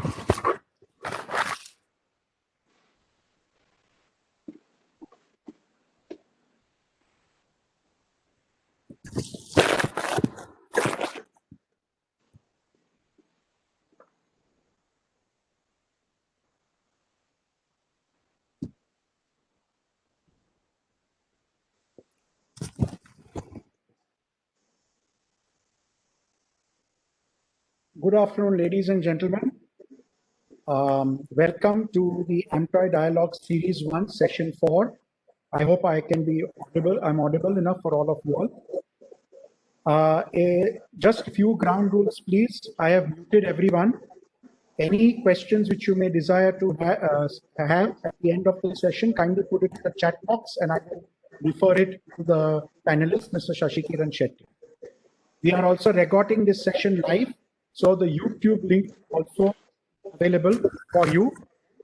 Good afternoon, ladies and gentlemen. Welcome to the AMTOI Dialogues Series 1, Session 4. I hope I can be audible. I'm audible enough for all of you all. Just a few ground rules, please. I have muted everyone. Any questions which you may desire to have at the end of the session, kindly put it in the chat box and I will refer it to the panelist, Mr. Shashi Kiran Shetty. We are also recording this session live, so the YouTube link also available for you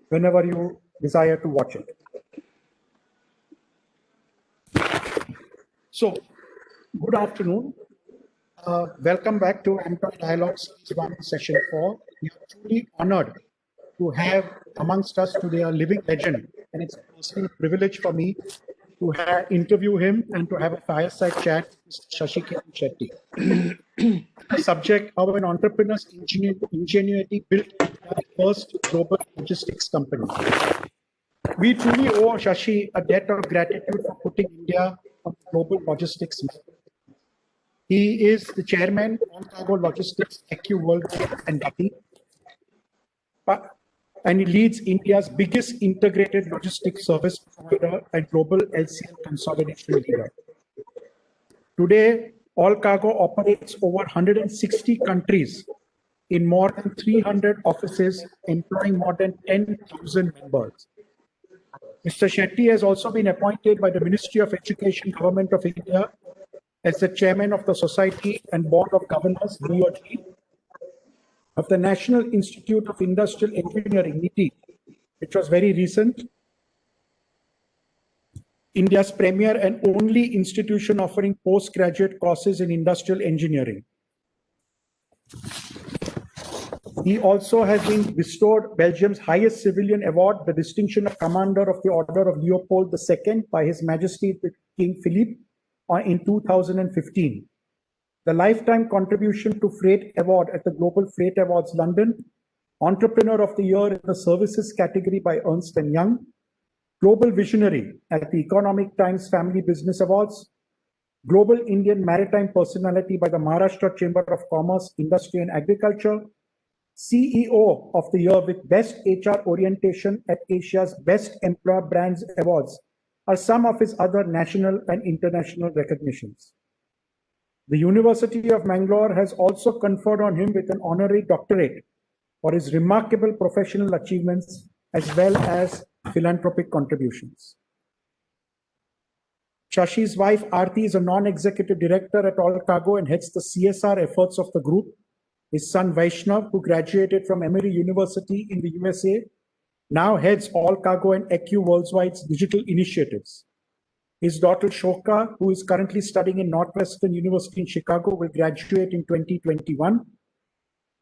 whenever you desire to watch it. So, good afternoon. Welcome back to AMTOI Dialogues Series 1, Session 4. We are truly honored to have amongst us today a living legend, and it's a personal privilege for me to interview him and to have a fireside chat with Shashi Kiran Shetty. The subject of an entrepreneur's ingenuity built the first global logistics company. We truly owe Shashi a debt of gratitude for putting India on the global logistics map. He is the chairman of Cargo Logistics, AQ Worldwide and Gati, and he leads India's biggest integrated logistics service provider and global LCL consolidation leader. Today, All Cargo operates over 160 countries in more than 300 offices, employing more than 10,000 members. Mr. Shetty has also been appointed by the Ministry of Education, Government of India, as the chairman of the Society and Board of Governors, BOG, of the National Institute of Industrial Engineering, NITI, which was very recent, India's premier and only institution offering postgraduate courses in industrial engineering. He also has been bestowed Belgium's highest civilian award, the distinction of Commander of the Order of Leopold II by His Majesty King Philippe in 2015. The Lifetime Contribution to Freight Award at the Global Freight Awards London, Entrepreneur of the Year in the Services category by Ernst & Young, Global Visionary at the Economic Times Family Business Awards, Global Indian Maritime Personality by the Maharashtra Chamber of Commerce, Industry and Agriculture, CEO of the Year with Best HR Orientation at Asia's Best Employer Brands Awards are some of his other national and international recognitions. The University of Mangalore has also conferred on him with an honorary doctorate for his remarkable professional achievements as well as philanthropic contributions. Shashi's wife, Aarti, is a non-executive director at All Cargo and heads the CSR efforts of the group. His son, Vaishnav, who graduated from Emory University in the USA, now heads All Cargo and AQ Worldwide's digital initiatives. His daughter, Shoka, who is currently studying in Northwestern University in Chicago, will graduate in 2021.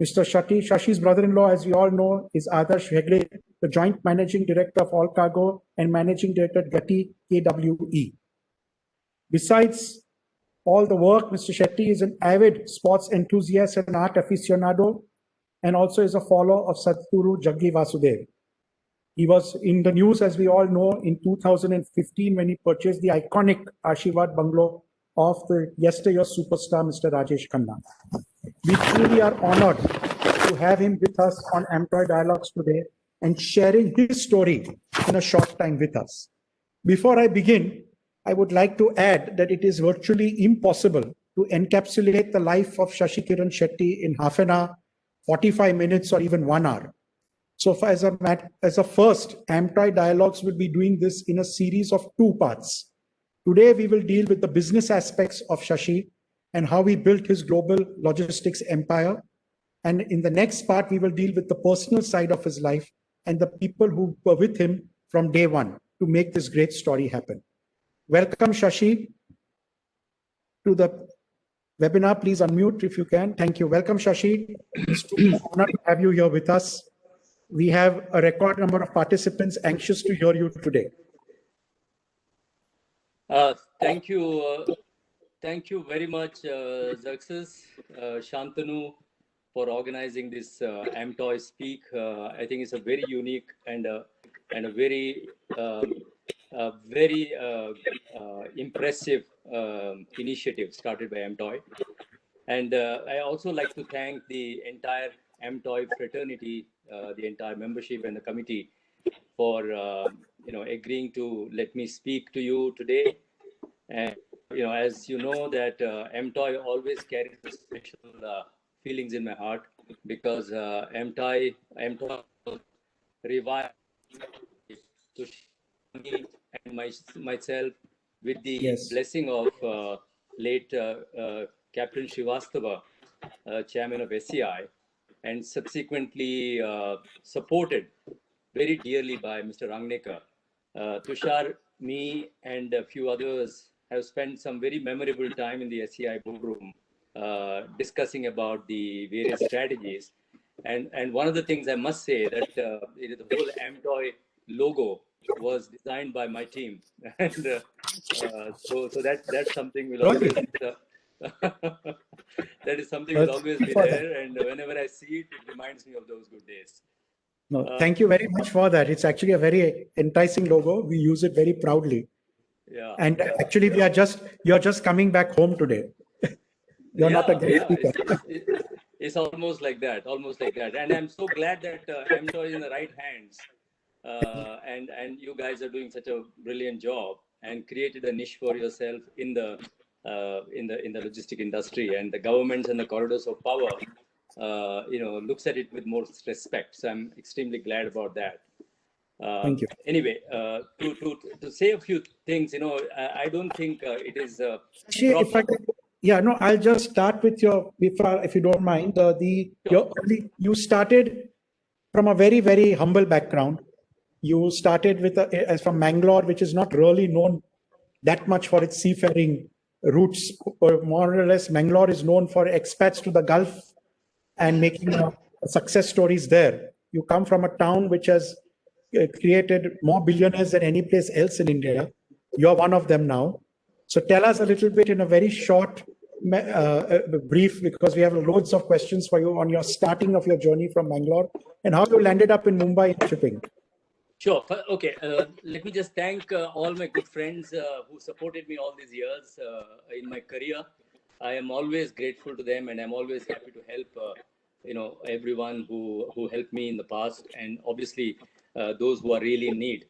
Mr. Shashi's brother-in-law, as we all know, is Adarsh Hegde, the Joint Managing Director of All Cargo and Managing Director at Gati KWE. Besides all the work, Mr. Shetty is an avid sports enthusiast and art aficionado, and also is a follower of Sadhguru Jaggi Vasudev. He was in the news, as we all know, in 2015 when he purchased the iconic Ashirwad bungalow of the yesteryear's superstar, Mr. Rajesh Khanna. We truly are honored to have him with us on AMTOI Dialogues today and sharing his story in a short time with us. Before I begin, I would like to add that it is virtually impossible to encapsulate the life of Shashi Kiran Shetty in half an hour, 45 minutes, or even 1 hour. So as a first, AMTOI Dialogues will be doing this in a series of 2 parts. Today, we will deal with the business aspects of Shashi and how he built his global logistics empire. And in the next part, we will deal with the personal side of his life and the people who were with him from day one to make this great story happen. Welcome, Shashi, to the webinar. Please unmute if you can. Thank you. Welcome, Shashi. It's an honor to have you here with us. we have a record number of participants anxious to hear you today. Thank you. Thank you very much, Xerrxes, Shantanu, for organizing this AMTOI Speak. I think it's a very unique and a very impressive initiative started by AMTOI. And I also like to thank the entire AMTOI fraternity, the entire membership and the committee for agreeing to let me speak to you today. And as you know that AMTOI always carries special feelings in my heart because AMTOI revived to me and myself with the blessing of late Captain Srivastava, Chairman of SCI, and subsequently supported very dearly by Mr. Rangnekar. Tushar, me, and a few others have spent some very memorable time in the SCI boardroom discussing about the various strategies. And one of the things I must say that the whole AMTOI logo was designed by my team. And so that's something will always... that is something will always be there. And whenever I see it, it reminds me of those good days. No, thank you very much for that. It's actually a very enticing logo. We use it very proudly. Yeah. And actually, you're just coming back home today. You're not a great speaker. It's almost like that, And I'm so glad that AMTOI is in the right hands. And you guys are doing such a brilliant job and created a niche for yourself in the logistic industry, and the governments and the corridors of power looks at it with more respect. So I'm extremely glad about that. Thank you. Anyway, to say a few things, I don't think it is. I'll just start with if you don't mind. You started from a very, very humble background. You started as from Mangalore, which is not really known that much for its seafaring routes. More or less, Mangalore is known for expats to the Gulf and making success stories there. You come from a town which has created more billionaires than any place else in India. You're one of them now. So tell us a little bit in a very short brief, because we have loads of questions for you on your starting of your journey from Mangalore and how you landed up in Mumbai in shipping. Sure. Okay. Let me just thank all my good friends who supported me all these years in my career. I am always grateful to them, and I'm always happy to help everyone who helped me in the past, and obviously those who are really in need.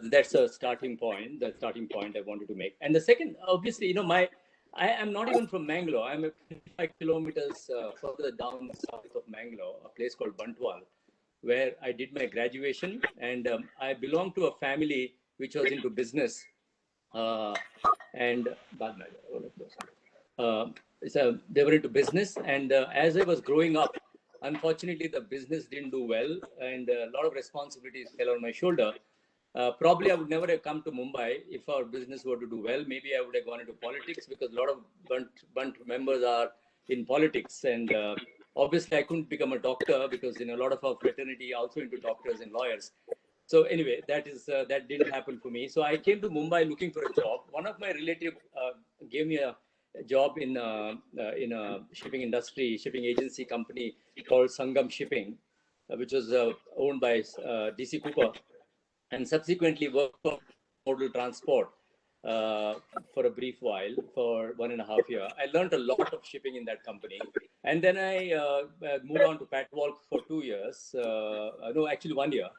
That's a starting point. The starting point I wanted to make. And the second, obviously, I am not even from Mangalore. I'm 5 kilometers further down south of Mangalore, a place called Bantwal, where I did my graduation, and I belong to a family which was into business. So they were into business, and as I was growing up, unfortunately, the business didn't do well, and a lot of responsibilities fell on my shoulder. Probably I would never have come to Mumbai if our business were to do well. Maybe I would have gone into politics, because a lot of Bunt members are in politics. And obviously I couldn't become a doctor because a lot of our fraternity also into doctors and lawyers. So anyway, that didn't happen for me. So I came to Mumbai looking for a job. One of my relatives gave me a job in a shipping industry, shipping agency company called Sangam Shipping, which was owned by DC Cooper, and subsequently worked for modal transport for a brief while, for 1.5 years. I learned a lot of shipping in that company. And then I moved on to Patwalk for 2 years. No, actually 1 year.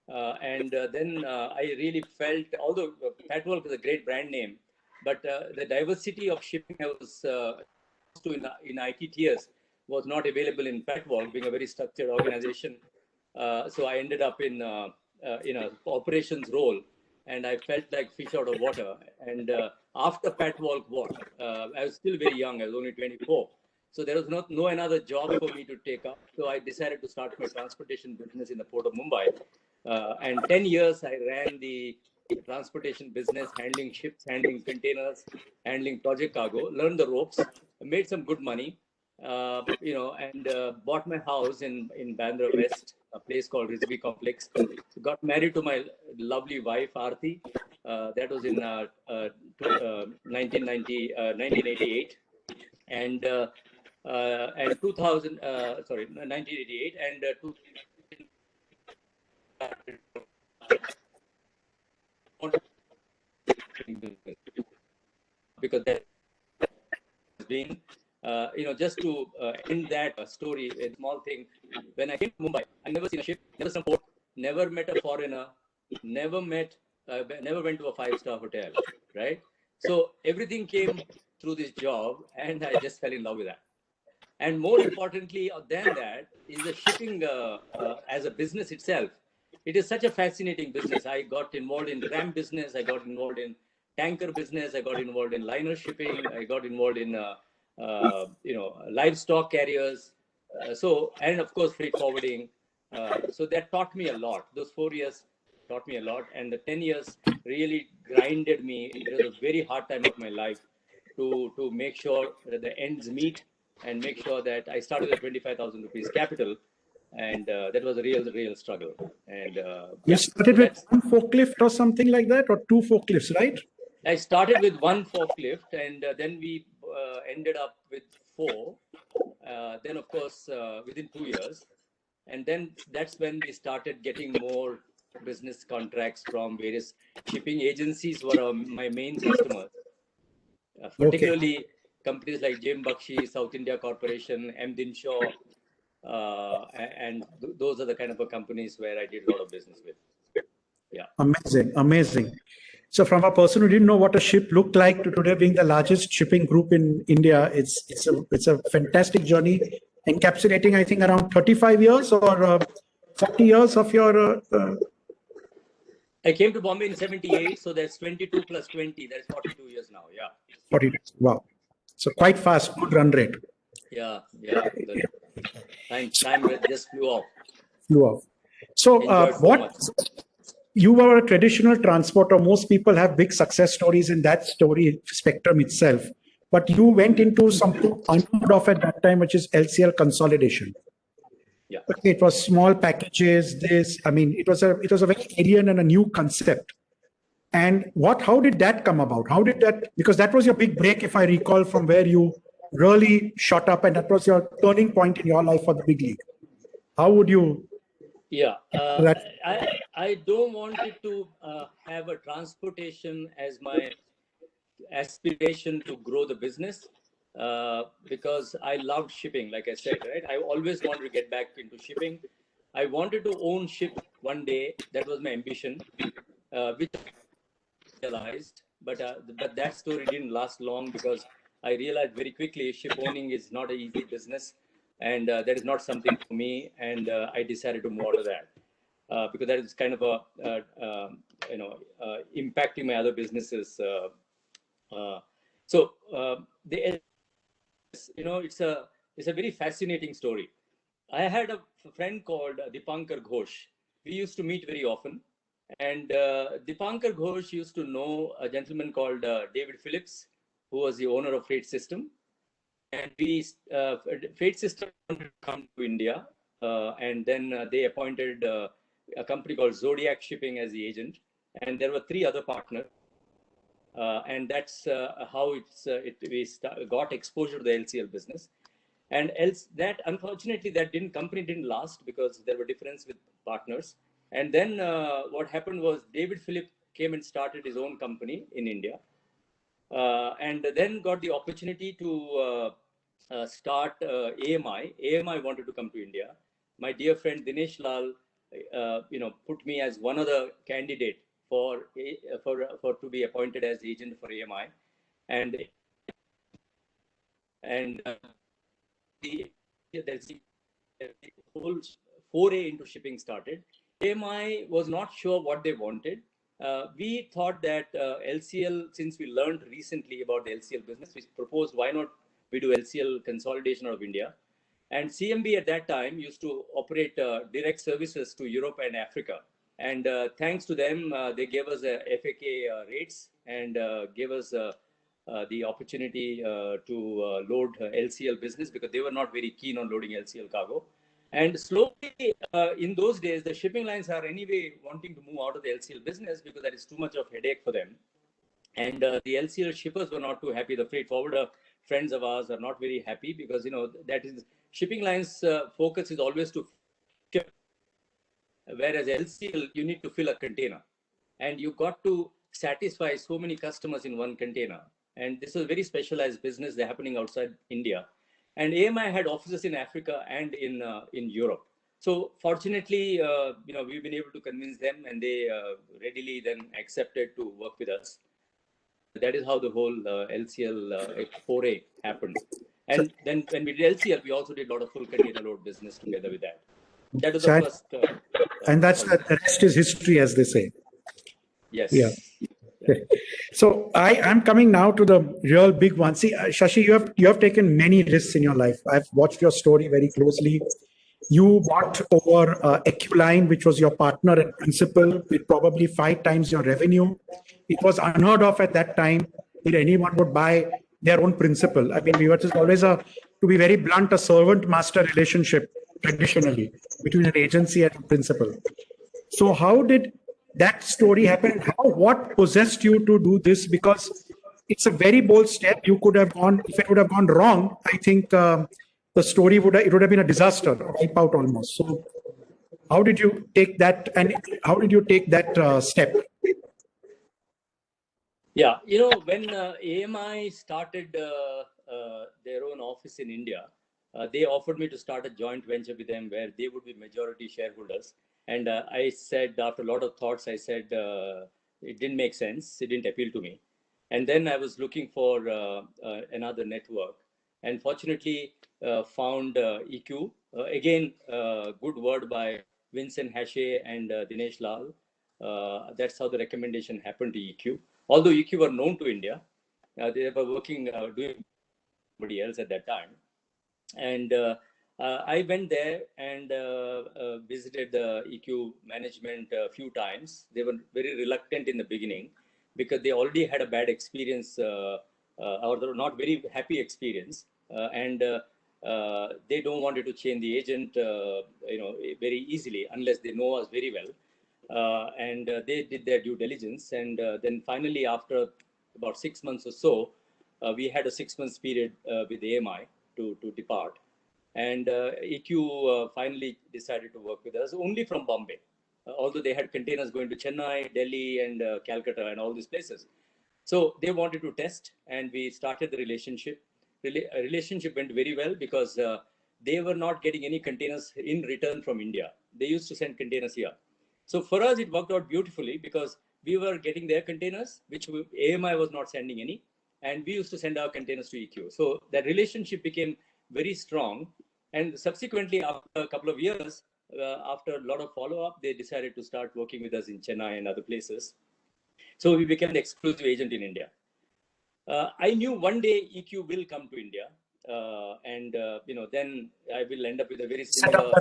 Then I really felt, although Patwalk is a great brand name, but the diversity of shipping I was in ITTS was not available in Patwalk, being a very structured organization. So I ended up in a operations role, and I felt like fish out of water. And after Patwalk I was still very young. I was only 24. So there was no another job for me to take up. So I decided to start my transportation business in the port of Mumbai. And 10 years I ran the transportation business, handling ships, handling containers, handling project cargo, learned the ropes, made some good money, and bought my house in Bandra West, a place called Rizvi Complex. Got married to my lovely wife, Aarti. That was in 1988. And 2000, 1988 and 2000, because that has been, just to end that story, a small thing. When I came to Mumbai, I never seen a ship, never some port, never met a foreigner, never went to a five-star hotel, right? So everything came through this job, and I just fell in love with that. And more importantly than that is the shipping as a business itself. It is such a fascinating business. I got involved in tram business. I got involved in tanker business. I got involved in liner shipping. I got involved in livestock carriers. And of course freight forwarding. So that taught me a lot. Those 4 years taught me a lot, and the 10 years really grinded me. It was a very hard time of my life to make sure that the ends meet and make sure that I started with 25,000 rupees capital, and that was a real struggle. And you started with one forklift or something like that, or two forklifts, right? I started with one forklift, and then we ended up with 4. Then, of course, within 2 years, and then that's when we started getting more business contracts from various shipping agencies. Were my main customers, particularly companies like Jem Bakshi, South India Corporation, M. Dinshaw, and those are the kind of companies where I did a lot of business with. Yeah. Amazing. So from a person who didn't know what a ship looked like to today being the largest shipping group in India, it's a fantastic journey, encapsulating, I think, around 35 years or 40 years of your... I came to Bombay in 78, so that's 22 plus 20, that's 42 years now, yeah. 40 years, wow. So quite fast, good run rate. Yeah. Time just flew off. So you were a traditional transporter. Most people have big success stories in that story spectrum itself. But you went into something unheard of at that time, which is LCL consolidation. Yeah. Okay, it was small packages. It was a very alien and a new concept. And how did that come about? Because that was your big break, if I recall, from where you really shot up, and that was your turning point in your life for the big league. How would you... Yeah, I don't want it to have a transportation as my aspiration to grow the business, because I loved shipping, like I said, right? I always wanted to get back into shipping. I wanted to own ship one day. That was my ambition, which I realized, but that story didn't last long, because I realized very quickly ship owning is not an easy business, and that is not something for me, and I decided to move out of that, because that is kind of impacting my other businesses. It's a very fascinating story. I had a friend called Dipankar Ghosh. We used to meet very often, and Dipankar Ghosh used to know a gentleman called David Phillips, who was the owner of Freight System. And Freight System wanted to come to India, and then they appointed a company called Zodiac Shipping as the agent, and there were 3 other partners. And that's how we got exposure to the LCL business. And that unfortunately company didn't last, because there were differences with partners. And then what happened was David Philip came and started his own company in India, and then got the opportunity to start AMI. AMI wanted to come to India. My dear friend Dinesh Lal, put me as one of the candidate for to be appointed as agent for AMI, and the whole foray into shipping started. AMI was not sure what they wanted. We thought that LCL, since we learned recently about the LCL business, we proposed, why not we do LCL consolidation out of India? And CMB at that time used to operate direct services to Europe and Africa. And thanks to them, they gave us FAK rates and gave us the opportunity to load LCL business, because they were not very keen on loading LCL cargo. And slowly, in those days, the shipping lines are anyway wanting to move out of the LCL business because that is too much of a headache for them. And the LCL shippers were not too happy. The freight forwarder friends of ours are not very happy because, that is shipping lines focus is always to ship, whereas LCL, you need to fill a container and you got to satisfy so many customers in one container. And this is a very specialized business that's happening outside India. And AMI had offices in Africa and in Europe. So fortunately, we've been able to convince them, and they readily then accepted to work with us. That is how the whole LCL foray happened. And then when we did LCL, we also did a lot of full container load business together with that. That was the first. And that's the rest is history, as they say. Yes. Yeah. So I'm coming now to the real big one. See, Shashi, you have taken many risks in your life. I've watched your story very closely. You bought over Equine, which was your partner and principal, with probably 5 times your revenue. It was unheard of at that time that anyone would buy their own principal. I mean, we were just always to be very blunt, a servant-master relationship traditionally between an agency and a principal. So how did that story happen? What possessed you to do this? Because it's a very bold step. You could have gone, if it would have gone wrong, I think the story would have been a disaster, wipe out almost. So how did you take that, and how did you take that step? Yeah, when AMI started their own office in India, they offered me to start a joint venture with them where they would be majority shareholders. And I said, after a lot of thoughts, I said it didn't make sense. It didn't appeal to me. And then I was looking for another network, and fortunately found EQ. Again, good word by Vincent Hachey and Dinesh Lal. That's how the recommendation happened to EQ. Although EQ were known to India, they were working, doing somebody else at that time. And I went there and visited the EQ management a few times. They were very reluctant in the beginning because they already had a bad experience or not very happy experience. And they don't want to change the agent, very easily unless they know us very well. And they did their due diligence. And then finally, after about 6 months or so, we had a 6 months period with AMI to depart. And EQ finally decided to work with us only from Bombay, although they had containers going to Chennai, Delhi, and Calcutta, and all these places. So they wanted to test, and we started the relationship. Relationship went very well because they were not getting any containers in return from India. They used to send containers here. So for us, it worked out beautifully because we were getting their containers, which AMI was not sending any, and we used to send our containers to EQ. So that relationship became very strong. And subsequently, after a couple of years, after a lot of follow-up, they decided to start working with us in Chennai and other places. So we became the exclusive agent in India. I knew one day EQ will come to India, and then I will end up with a very similar.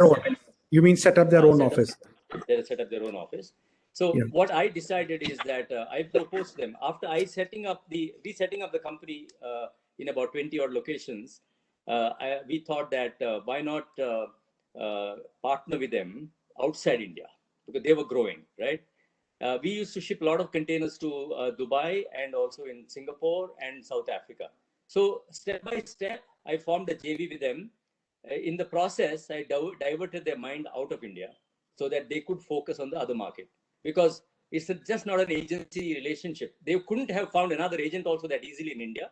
You mean set up their own office? They set up their own office. So yeah. What I decided is that I proposed to them after resetting up the company in about 20 odd locations. We thought that why not partner with them outside India because they were growing, right? We used to ship a lot of containers to Dubai and also in Singapore and South Africa. So step by step, I formed a JV with them. In the process, I diverted their mind out of India so that they could focus on the other market because it's just not an agency relationship. They couldn't have found another agent also that easily in India.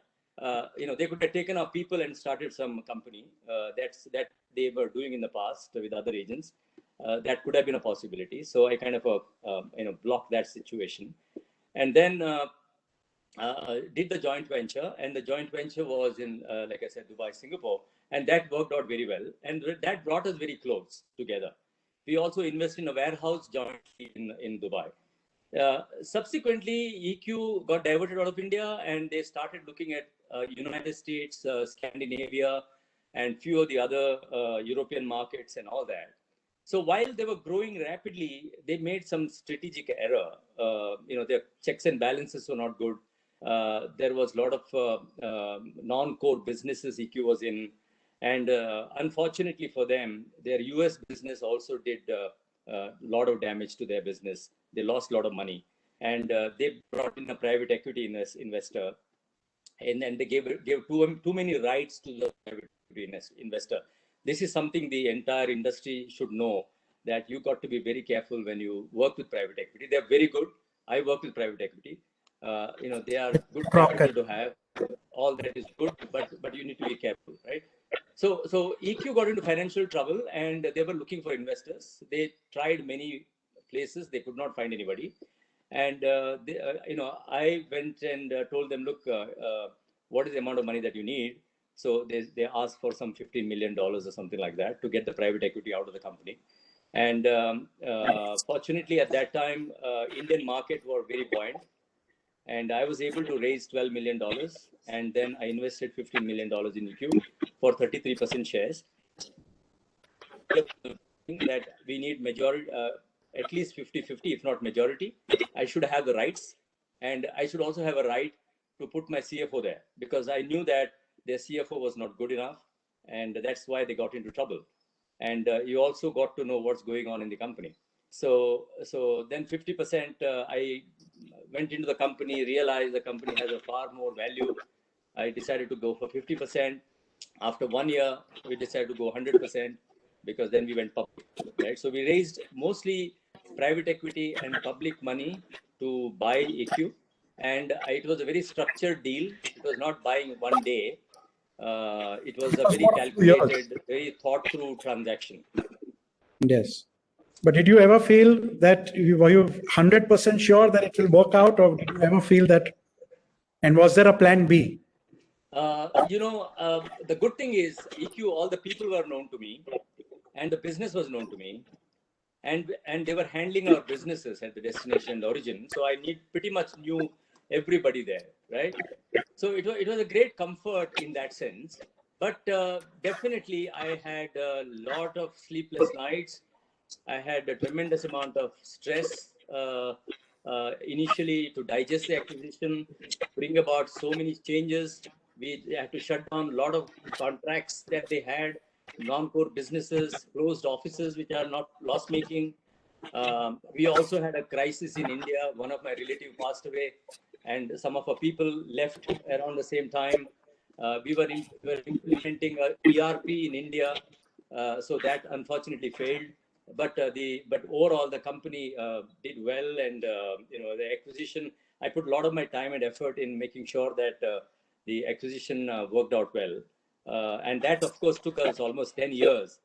They could have taken our people and started some company that they were doing in the past with other agents. That could have been a possibility. So I kind of blocked that situation, and then did the joint venture. And the joint venture was in, like I said, Dubai, Singapore, and that worked out very well. And that brought us very close together. We also invested in a warehouse jointly in Dubai. Subsequently, EQ got diverted out of India, and they started looking at United States, Scandinavia, and few of the other European markets and all that. So while they were growing rapidly, they made some strategic error. Their checks and balances were not good. There was a lot of non-core businesses EQ was in, And unfortunately for them, their US business also did a lot of damage to their business. They lost a lot of money. And they brought in a private equity investor, and then they gave too many rights to the private equity investor. This is something the entire industry should know, that you got to be very careful when you work with private equity. They're very good. I work with private equity. They are good capital to have. All that is good, but you need to be careful, right? So EQ got into financial trouble, and they were looking for investors. They tried many places. They could not find anybody. And I went and told them, look, what is the amount of money that you need? So they asked for some $15 million or something like that to get the private equity out of the company. And fortunately, at that time, Indian market were very buoyant, and I was able to raise $12 million, and then I invested $15 million in EQ for 33% shares. That we need majority, at least 50-50, if not majority. I should have the rights, and I should also have a right to put my CFO there, because I knew that their CFO was not good enough, and that's why they got into trouble. And you also got to know what's going on in the company. So then 50%, I went into the company, realized the company has a far more value. I decided to go for 50%. After 1 year, we decided to go 100%, because then we went public, right? So we raised mostly private equity and public money to buy EQ. And it was a very structured deal. It was not buying one day. It was a very calculated, very thought through transaction. Yes. But did you ever feel that were you 100% sure that it will work out, or did you ever feel that? And was there a plan B? The good thing is EQ, all the people were known to me, and the business was known to me, and they were handling our businesses at the destination and origin. So I pretty much knew everybody there, right? So it was a great comfort in that sense. But definitely, I had a lot of sleepless nights. I had a tremendous amount of stress initially to digest the acquisition, bring about so many changes. We had to shut down a lot of contracts that they had, non-core businesses, closed offices which are not loss-making. We also had a crisis in India. One of my relatives passed away, and some of our people left around the same time. We were implementing a ERP in India, so that unfortunately failed. But overall, the company did well, and the acquisition. I put a lot of my time and effort in making sure that the acquisition worked out well, and that of course took us almost 10 years.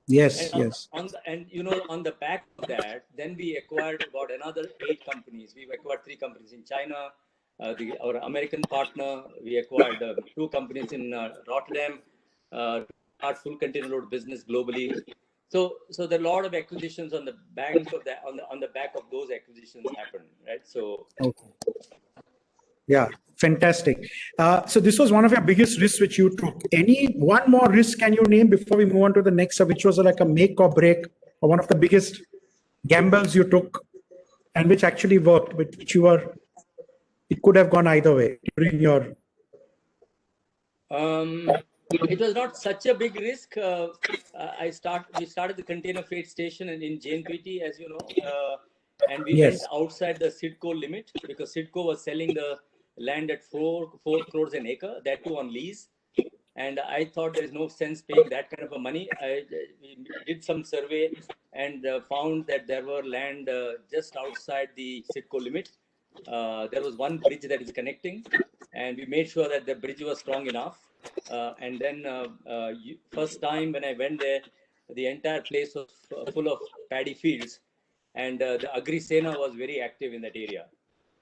Yes, and yes. on the back of that, then we acquired about another 8 companies. We acquired 3 companies in China. Our American partner, we acquired 2 companies in Rotterdam, our full container load business globally. So there are a lot of acquisitions on the back of that, on the back of those acquisitions happened, right? So okay. Yeah, fantastic. So this was one of your biggest risks which you took. Any one more risk can you name before we move on to the next, which was like a make or break, or one of the biggest gambles you took, and which actually worked, which it could have gone either way during your. It was not such a big risk. We started the container freight station in JNPT, as you know, and we went outside the CIDCO limit, because CIDCO was selling the land at 4 crores an acre, that too on lease. And I thought there is no sense paying that kind of a money. We did some survey and found that there were land just outside the CIDCO limit. There was one bridge that is connecting, and we made sure that the bridge was strong enough. And then first time when I went there, the entire place was full of paddy fields, and the Agri Sena was very active in that area.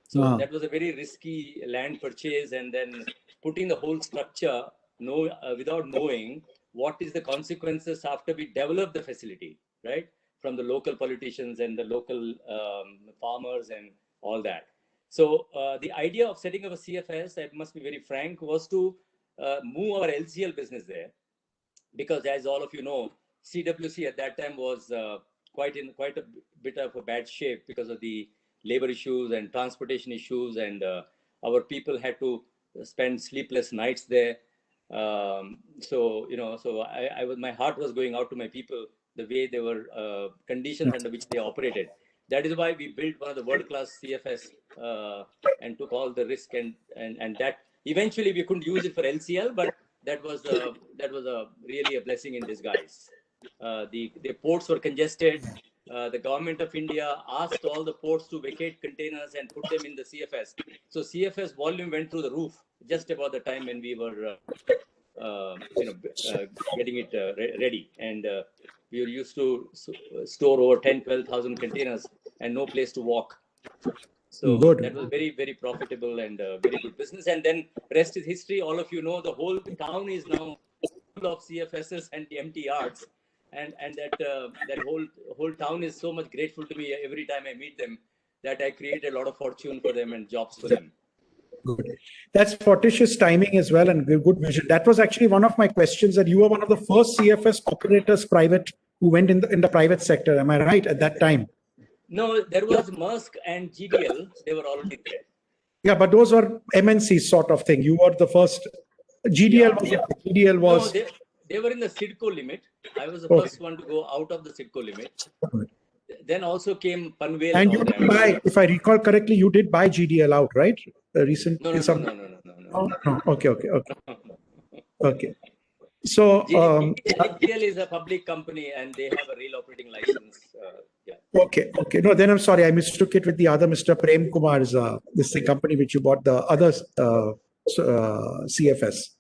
So that was a very risky land purchase, and then putting the whole structure without knowing what is the consequences after we develop the facility, right? From the local politicians and the local farmers and all that. So the idea of setting up a CFS, I must be very frank, was to move our LCL business there, because as all of you know, CWC at that time was quite a bit of a bad shape because of the labor issues and transportation issues, and our people had to spend sleepless nights there. My heart was going out to my people, the way they were conditions under which they operated. That is why we built one of the world-class CFS and took all the risk, and that eventually we couldn't use it for LCL, but that was really a blessing in disguise. The ports were congested. The government of India asked all the ports to vacate containers and put them in the CFS. So CFS volume went through the roof just about the time when we were getting it ready. And we were used to store over 10,000-12,000 containers and no place to walk. So that was very, very profitable and very good business. And then rest is history. All of you know the whole town is now full of CFSs and empty yards. And that whole town is so much grateful to me every time I meet them, that I create a lot of fortune for them and jobs for them. Good. That's fortuitous timing as well, and good vision. That was actually one of my questions, that you were one of the first CFS operators private who went in the private sector. Am I right at that time? No, there was Maersk and GDL. They were already there. Yeah, but those were MNC sort of thing. You were the first. GDL was. No, they were in the CIDCO limit. I was the first one to go out of the CIDCO limit. Then also came Panvel. And you did buy, if I recall correctly, you did buy GDL out, right? No. Okay. So GDL is a public company and they have a real operating license. Okay. No, then I'm sorry, I mistook it with the other Mr. Prem Kumar's this company which you bought, the other CFS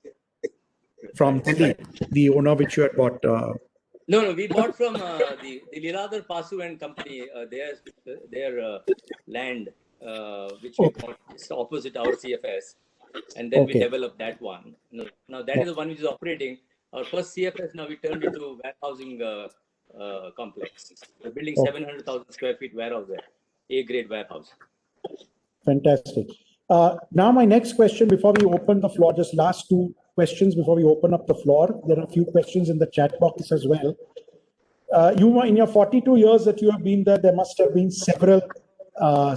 from Delhi, the owner which you had bought. No, we bought from the Liladhar Pasu and company, their land, which we bought just opposite our CFS, and then we developed that one. Now that is the one which is operating. Our first CFS now we turned into warehousing complex. We're building 700,000 square feet warehouse there, A-grade warehouse. Fantastic. Now my next question before we open the floor, just last two questions before we open up the floor. There are a few questions in the chat box as well. You were in your 42 years that you have been there, there must have been several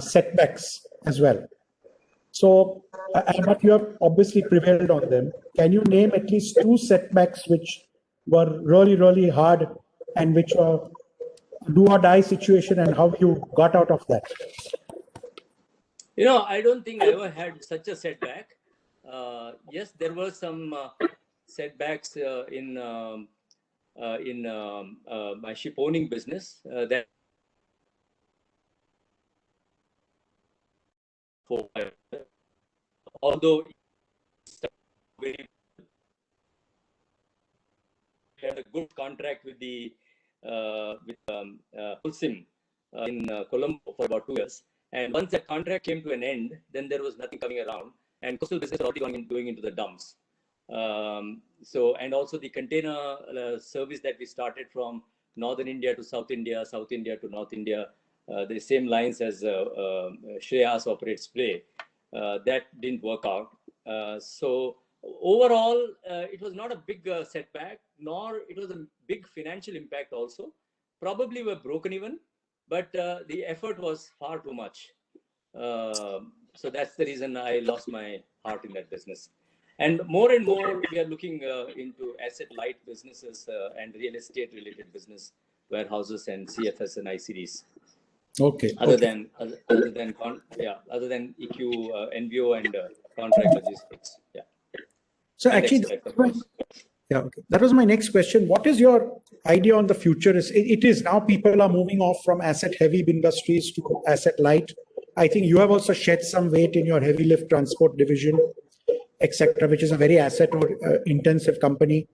setbacks as well. So, but you have obviously prevailed on them. Can you name at least two setbacks which were really, really hard and which were do or die situation, and how you got out of that? I don't think I ever had such a setback. Yes, there were some setbacks in my ship owning business. That although we had a good contract with the Pulsim in Colombo for about 2 years, and once that contract came to an end, then there was nothing coming around, and coastal business was already going into the dumps. And also the container service that we started from Northern India to South India, South India to North India, the same lines as Xerrxes operates Play, that didn't work out. So overall, it was not a big setback, nor it was a big financial impact also. Probably we're broken even, but the effort was far too much. So that's the reason I lost my heart in that business. And more we are looking into asset light businesses and real estate related business, warehouses and CFS and ICDs. Okay. Other than EQ, NVO and contract logistics. Yeah. So actually, that was my next question. What is your idea on the future? It is now people are moving off from asset heavy industries to asset light. I think you have also shed some weight in your heavy lift transport division, etc., which is a very asset intensive company.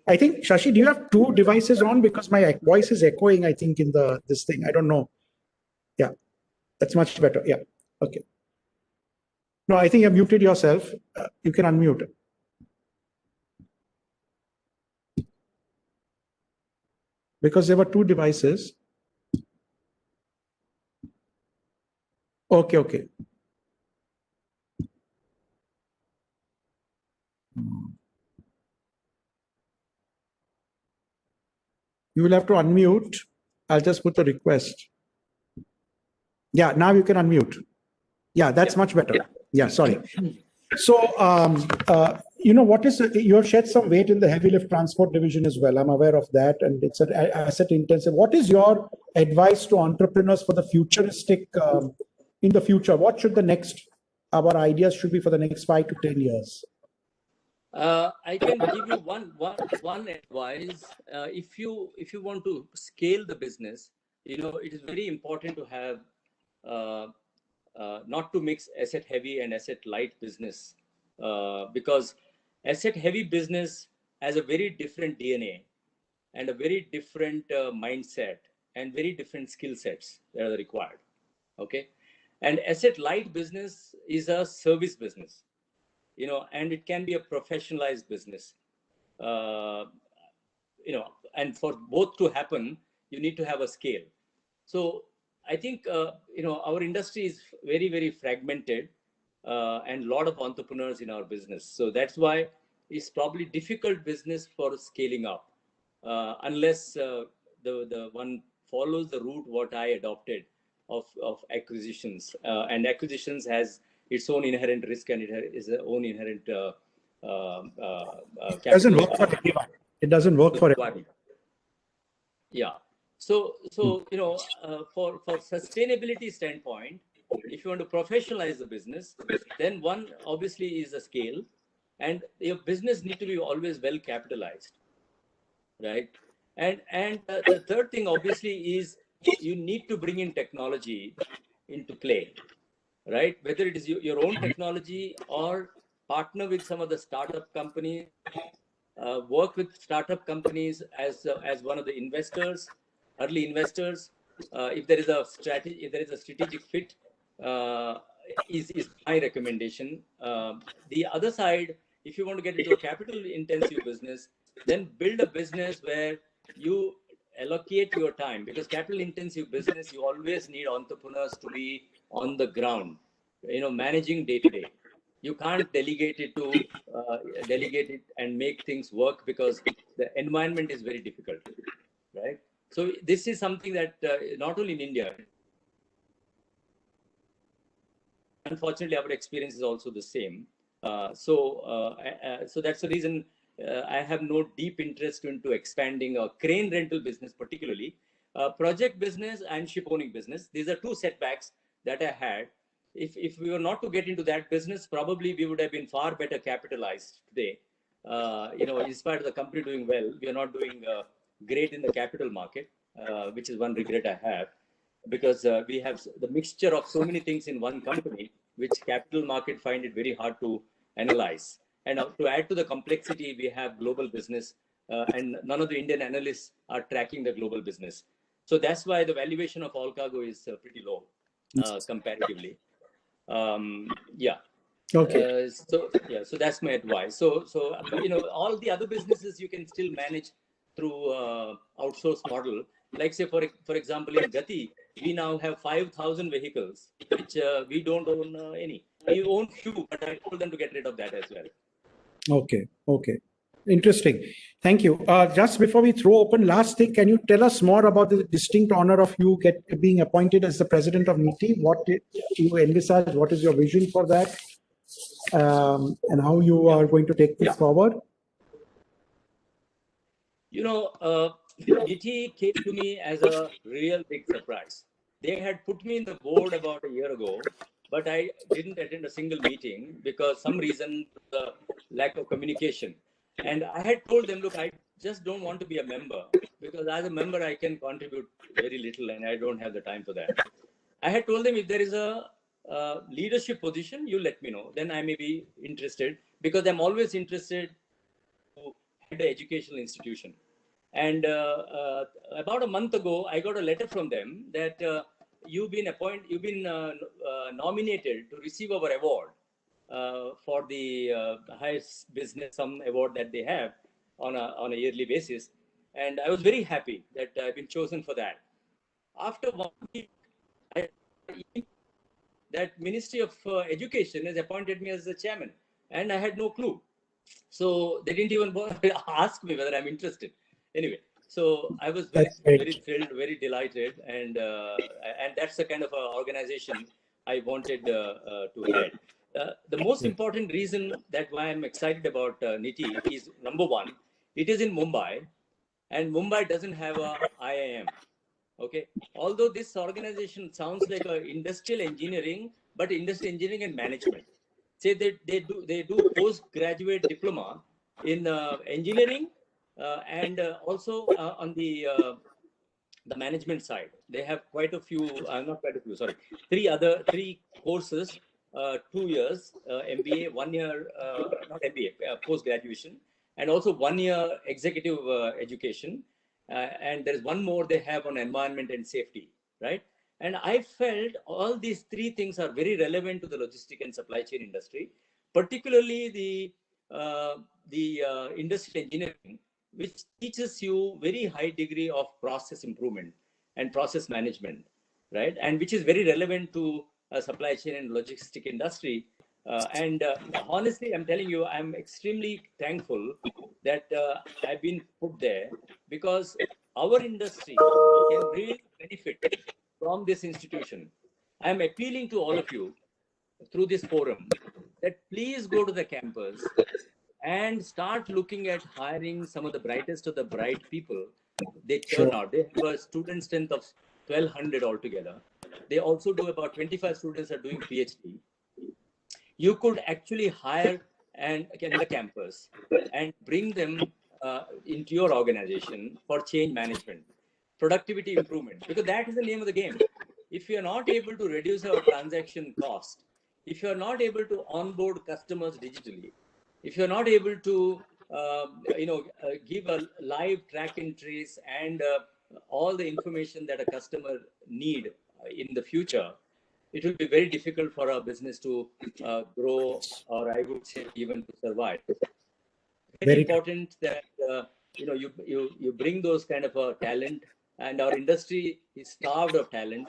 I think, Shashi, do you have two devices on? Because my voice is echoing, I think, in this thing. I don't know. Yeah, that's much better. Yeah. Okay. No, I think you've muted yourself. You can unmute. Because there were two devices. Okay. You will have to unmute. I'll just put a request. Yeah, now you can unmute. Yeah, that's much better. Yeah, sorry. So you know, you have shed some weight in the heavy lift transport division as well. I'm aware of that, and it's an asset intensive. What is your advice to entrepreneurs for the futuristic, in the future? What should our ideas should be for the next 5 to 10 years? I can give you one advice. If you want to scale the business, you know, it is very important to have not to mix asset heavy and asset light business, because asset heavy business has a very different DNA and a very different mindset and very different skill sets that are required. Okay, and asset light business is a service business, you know, and it can be a professionalized business. You know, and for both to happen, you need to have a scale. So I think, you know, our industry is very, very fragmented, and a lot of entrepreneurs in our business. So that's why it's probably difficult business for scaling up, unless the one follows the route what I adopted of acquisitions. And acquisitions has its own inherent risk, and it has its own inherent It doesn't work for everyone. It doesn't work for everyone. Yeah. So you know, for sustainability standpoint, if you want to professionalize the business, then one obviously is a scale, and your business need to be always well capitalized, right? And the third thing obviously is you need to bring in technology into play, right? Whether it is your own technology or partner with some of the startup companies, work with startup companies as one of the investors, early investors. If there is a strategy, if there is a strategic fit, is my recommendation. The other side, if you want to get into a capital intensive business, then build a business where you allocate your time, because capital intensive business, you always need entrepreneurs to be on the ground, you know, managing day to day. You can't delegate it and make things work, because the environment is very difficult, right? So this is something that not only in India, unfortunately our experience is also the same. So that's the reason I have no deep interest into expanding a crane rental business, particularly project business and ship owning business. These are two setbacks that I had. If we were not to get into that business, probably we would have been far better capitalized today. You know, in spite of the company doing well, we are not doing great in the capital market, which is one regret I have, because we have the mixture of so many things in one company, which capital market find it very hard to analyze. And to add to the complexity, we have global business, and none of the Indian analysts are tracking the global business. So that's why the valuation of all cargo is pretty low comparatively. Yeah. Okay. So that's my advice. So you know, all the other businesses you can still manage through outsource model. Like say for example, in Gati, we now have 5,000 vehicles, which we don't own any. We own few, but I told them to get rid of that as well. Okay. Okay. Interesting. Thank you. Just before we throw open, last thing, can you tell us more about the distinct honor of you being appointed as the president of MITI? What you envisage? What is your vision for that? And how you are going to take this forward? You know, MITI came to me as a real big surprise. They had put me in the board about a year ago, but I didn't attend a single meeting because some reason, the lack of communication. And I had told them, look, I just don't want to be a member, because as a member, I can contribute very little and I don't have the time for that. I had told them, if there is a leadership position, you let me know. Then I may be interested, because I'm always interested to head an educational institution. And about a month ago, I got a letter from them that you've been nominated to receive our award for the highest business award that they have on a yearly basis. And I was very happy that I've been chosen for that. After 1 week, that Ministry of Education has appointed me as the chairman, and I had no clue. So they didn't even ask me whether I'm interested. Anyway, so I was very thrilled, very delighted, and that's the kind of organization I wanted to head. the most important reason that why I'm excited about NITI is number one, it is in Mumbai, and Mumbai doesn't have a IIM. Okay, although this organization sounds like a industrial engineering, but industrial engineering and management. Say they do postgraduate diploma in engineering and also on the management side. They have quite a few, not quite a few, sorry, three courses, 2 years MBA, 1 year, not MBA, post graduation, and also 1 year executive education. And there's one more they have on environment and safety, right? And I felt all these three things are very relevant to the logistic and supply chain industry, particularly the industrial engineering, which teaches you very high degree of process improvement and process management, right? And which is very relevant to supply chain and logistic industry. And honestly, I'm telling you, I'm extremely thankful that I've been put there, because our industry can really benefit from this institution. I'm appealing to all of you through this forum that please go to the campus and start looking at hiring some of the brightest of the bright people. They churn out. They have a student strength of 1,200 altogether. They also do about 25 students are doing PhD. You could actually hire and in the campus and bring them into your organization for change management, productivity improvement, because that is the name of the game. If you are not able to reduce our transaction cost, if you are not able to onboard customers digitally, if you're not able to give a live track and trace and all the information that a customer need in the future, it will be very difficult for our business to grow, or I would say even to survive. Very important that you bring those kind of talent, and our industry is starved of talent.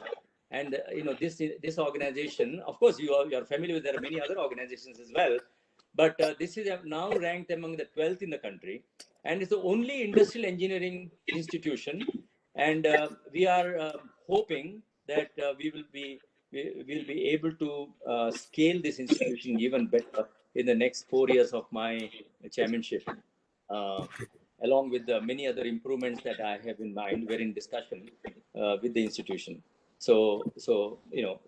And this organization, of course, you are familiar with. There are many other organizations as well, but this is now ranked among the 12th in the country, and it's the only industrial engineering institution. And we are hoping that we will be able to scale this institution even better in the next 4 years of my chairmanship, along with the many other improvements that I have in mind. We're in discussion with the institution. So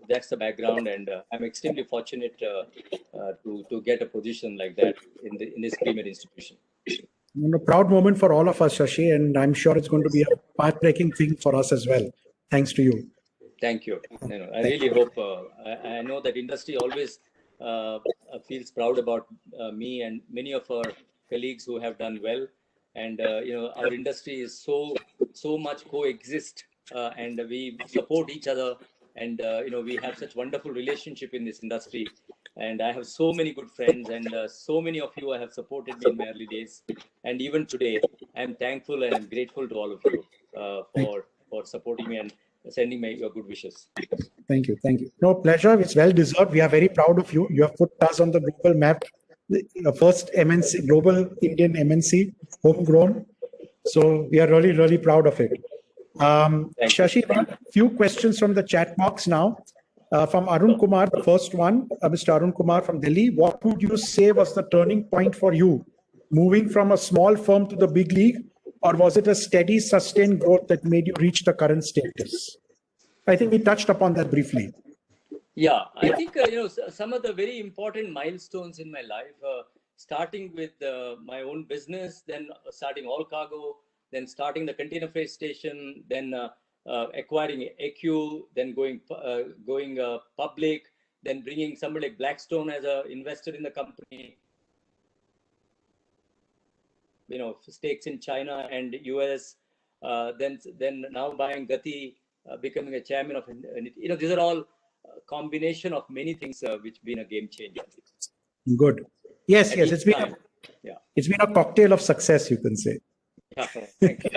that's the background, and I'm extremely fortunate to get a position like that in this premier institution. A proud moment for all of us, Shashi, and I'm sure it's going to be a path-breaking thing for us as well. Thanks to you. Thank you. I really hope. I know that industry always feels proud about me and many of our colleagues who have done well. And our industry is so much coexist, and we support each other. And we have such wonderful relationship in this industry. And I have so many good friends, and so many of you have supported me in my early days. And even today, I'm thankful and I'm grateful to all of you for supporting me and sending me your good wishes. Thank you. Thank you. No, pleasure. It's well deserved. We are very proud of you. You have put us on the global map, the first MNC, global Indian MNC, homegrown. So we are really, really proud of it. Shashi, a few questions from the chat box now. From Arun Kumar, the first one, Mr. Arun Kumar from Delhi. What would you say was the turning point for you, moving from a small firm to the big league, or was it a steady, sustained growth that made you reach the current status? I think we touched upon that briefly. Yeah, I think some of the very important milestones in my life, starting with my own business, then starting All Cargo, then starting the container freight station, then acquiring AQ, then going public, then bringing somebody like Blackstone as an investor in the company, stakes in China and US, then now buying Gati, becoming a chairman of, these are all combination of many things which been a game changer. Good. Yes, it's been it's been a cocktail of success, you can say. Yeah, thank you.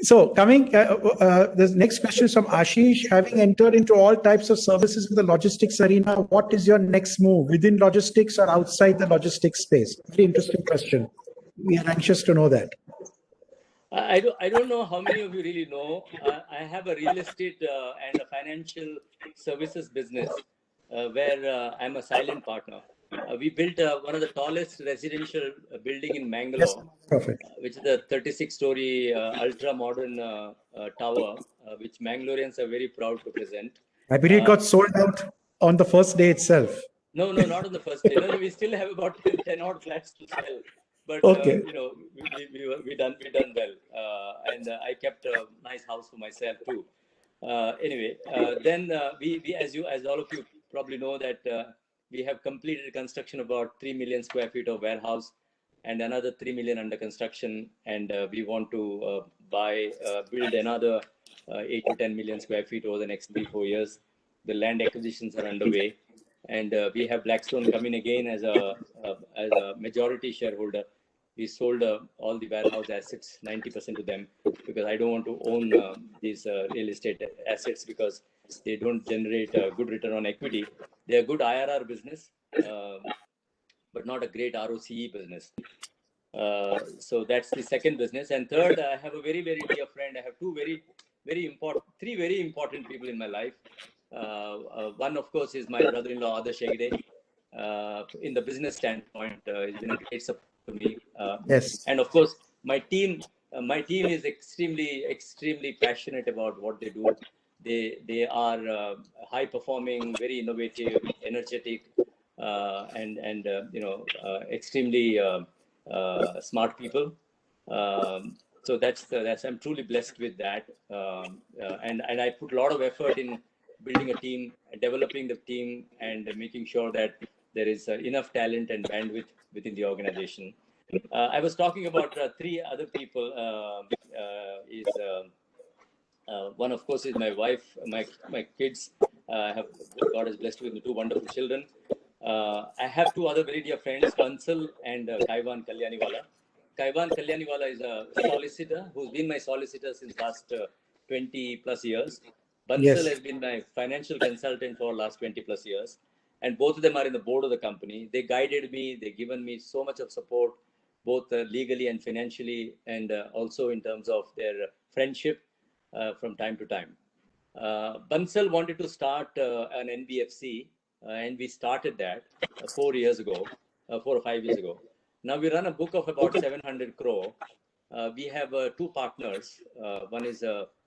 So coming, the next question is from Ashish. Having entered into all types of services in the logistics arena, what is your next move within logistics or outside the logistics space? Very interesting question. We are anxious to know that. I don't know how many of you really know. I have a real estate and a financial services business where I'm a silent partner. We built one of the tallest residential building in Yes, Mangalore, perfect. which is a 36-story ultra-modern tower, which Mangaloreans are very proud to present. I believe it got sold out on the first day itself. No, no, not on the first day. No, no, we still have about 10 odd flats to sell. But, Okay. we done well. And I kept a nice house for myself too. Anyway, then as all of you probably know that we have completed construction about 3 million square feet of warehouse and another 3 million under construction. And we want to build another 8 to 10 million square feet over the next 3-4 years. The land acquisitions are underway. And we have Blackstone coming again as a majority shareholder. We sold all the warehouse assets, 90% to them, because I don't want to own these real estate assets because they don't generate a good return on equity. They're a good IRR business, but not a great ROCE business. So that's the second business. And third, I have a very, very dear friend. I have three very important people in my life. One, of course, is my brother-in-law, Xerrxes. In the business standpoint, he's been a great support to me. Yes. And of course, my team is extremely passionate about what they do. They are high performing, very innovative, energetic, and extremely smart people. So that's I'm truly blessed with that. And I put a lot of effort in building a team, developing the team, and making sure that there is enough talent and bandwidth within the organization. I was talking about three other people. One, of course, is my wife, my kids. God has blessed me with two wonderful children. I have two other very dear friends, Bansal and Kaivan Kalyaniwala. Kaivan Kalyaniwala is a solicitor who's been my solicitor since last 20 plus years. Bansal has been my financial consultant for last 20 plus years. And both of them are in the board of the company. They guided me. They've given me so much of support, both legally and financially, and also in terms of their friendship from time to time. Bansal wanted to start an NBFC, and we started that 4 years ago, 4 or 5 years ago. Now we run a book of about 700 crore. We have two partners. One is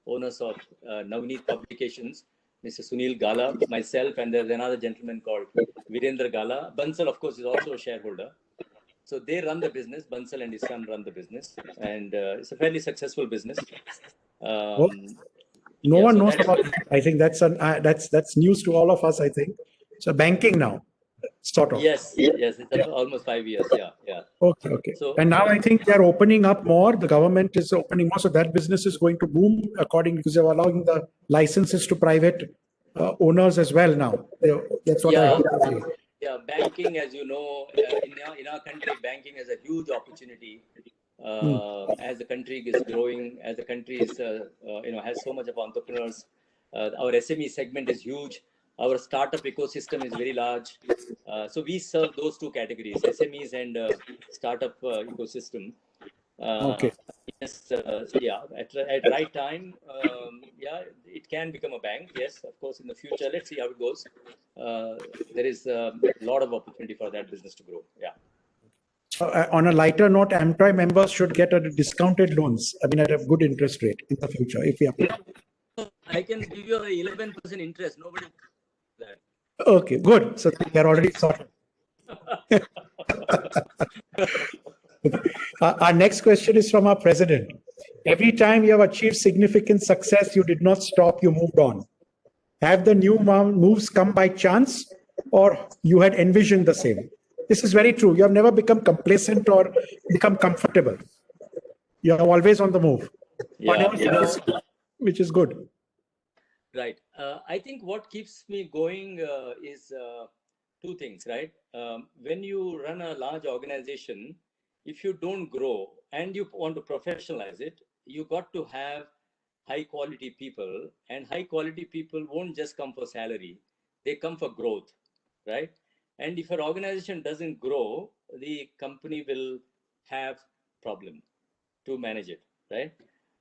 owners of Navneet Publications, Mr. Sunil Gala, myself, and there's another gentleman called Virendra Gala. Bansal, of course, is also a shareholder. So they run the business. Bansal and his son run the business, and it's a fairly successful business. No one knows about it. I think that's news to all of us. I think so. Banking now, sort of. Yes, it's almost 5 years. Yeah. Okay. So, and now I think they're opening up more. The government is opening more, so that business is going to boom because they're allowing the licenses to private owners as well now. That's what I heard. Yeah, banking, as you know, in our country, banking has a huge opportunity. As the country is growing, as the country is has so much of entrepreneurs. Our SME segment is huge. Our startup ecosystem is very large. So we serve those two categories, SMEs and startup ecosystem. Okay. Yes, at right time, it can become a bank. Yes, of course, in the future, let's see how it goes. There is a lot of opportunity for that business to grow. Yeah. On a lighter note, AMTOI members should get a discounted loans. I mean, at a good interest rate in the future, if we apply. I can give you a 11% interest. Nobody that. Okay, good. So they're already sorted. Our next question is from our president. Every time you have achieved significant success, you did not stop, you moved on. Have the new moves come by chance, or you had envisioned the same? This is very true. You have never become complacent or become comfortable. You are always on the move. Which is good. Right. I think what keeps me going is two things, right? When you run a large organization, if you don't grow and you want to professionalize it, you got to have high quality people, and high quality people won't just come for salary. They come for growth, right? And if an organization doesn't grow, the company will have problem to manage it. right?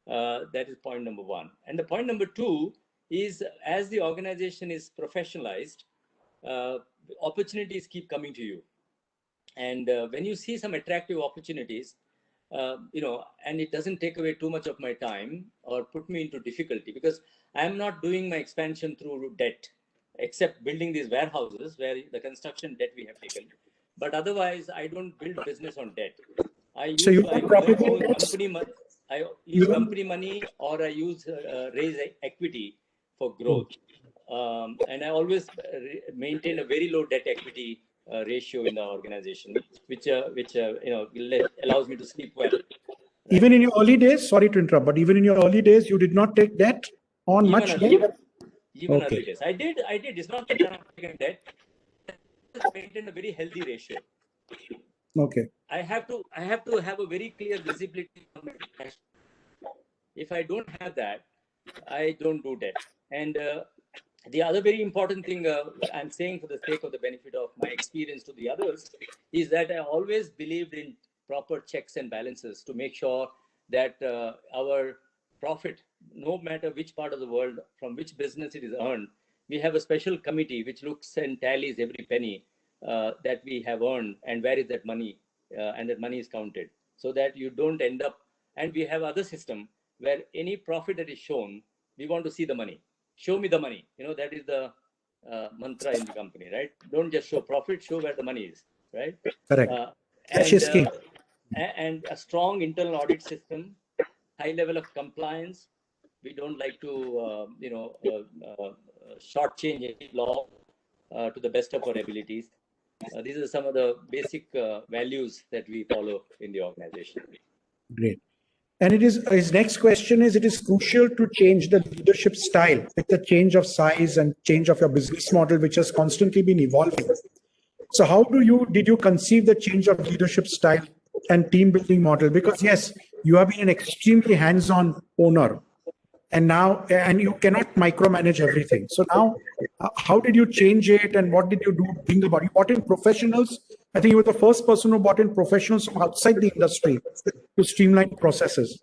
That is point number one. And the point number two is, as the organization is professionalized, opportunities keep coming to you. And when you see some attractive opportunities, and it doesn't take away too much of my time or put me into difficulty, because I'm not doing my expansion through debt, except building these warehouses where the construction debt we have taken. But otherwise, I don't build business on debt. I use company money, or I use raise equity for growth. And I always maintain a very low debt equity ratio in the organization, which allows me to sleep well. Right? Even in your early days, sorry to interrupt, but even in your early days, you did not take debt on much debt? Even early days. I did. It's not that I'm taking debt. I maintain a very healthy ratio. Okay. I have to have a very clear visibility on my cash. If I don't have that, I don't do debt. And the other very important thing I'm saying for the sake of the benefit of my experience to the others is that I always believed in proper checks and balances to make sure that our profit, no matter which part of the world, from which business it is earned, we have a special committee which looks and tallies every penny that we have earned and where is that money, and that money is counted, so that you don't end up. And we have other system where any profit that is shown, we want to see the money. Show me the money. That is the mantra in the company, right? Don't just show profit, show where the money is, right? Correct. And a strong internal audit system, high level of compliance. We don't like to, shortchange any law to the best of our abilities. These are some of the basic values that we follow in the organization. Great. And his next question is, it is crucial to change the leadership style with the change of size and change of your business model, which has constantly been evolving. So how did you conceive the change of leadership style and team building model? Because yes, you have been an extremely hands-on owner, and you cannot micromanage everything. So now, how did you change it, and what did you do? Bring about? You brought in professionals. I think you were the first person who brought in professionals from outside the industry to streamline processes.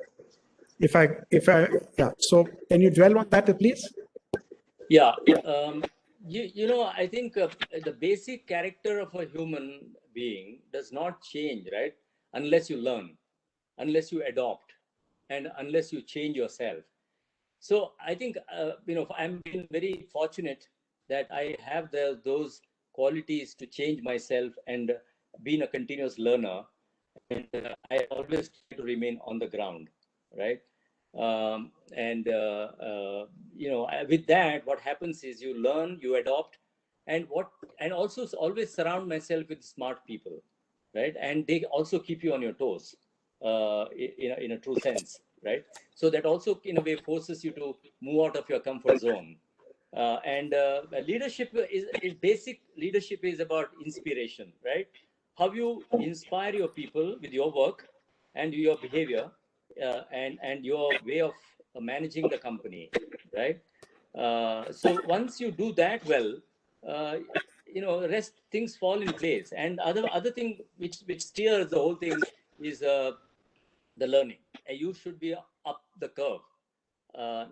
So can you dwell on that, please? Yeah. I think the basic character of a human being does not change, right? Unless you learn, unless you adopt, and unless you change yourself. So I think, I'm been very fortunate that I have those qualities to change myself and being a continuous learner. And I always try to remain on the ground, right? With that, what happens is you learn, you adopt, and also always surround myself with smart people, right? And they also keep you on your toes, in a true sense, right? So that also, in a way, forces you to move out of your comfort zone. Leadership is basic. Leadership is about inspiration, right? How you inspire your people with your work and your behavior, and your way of managing the company, right? So once you do that well, rest things fall in place. And other thing which steers the whole thing is the learning. And you should be up the curve,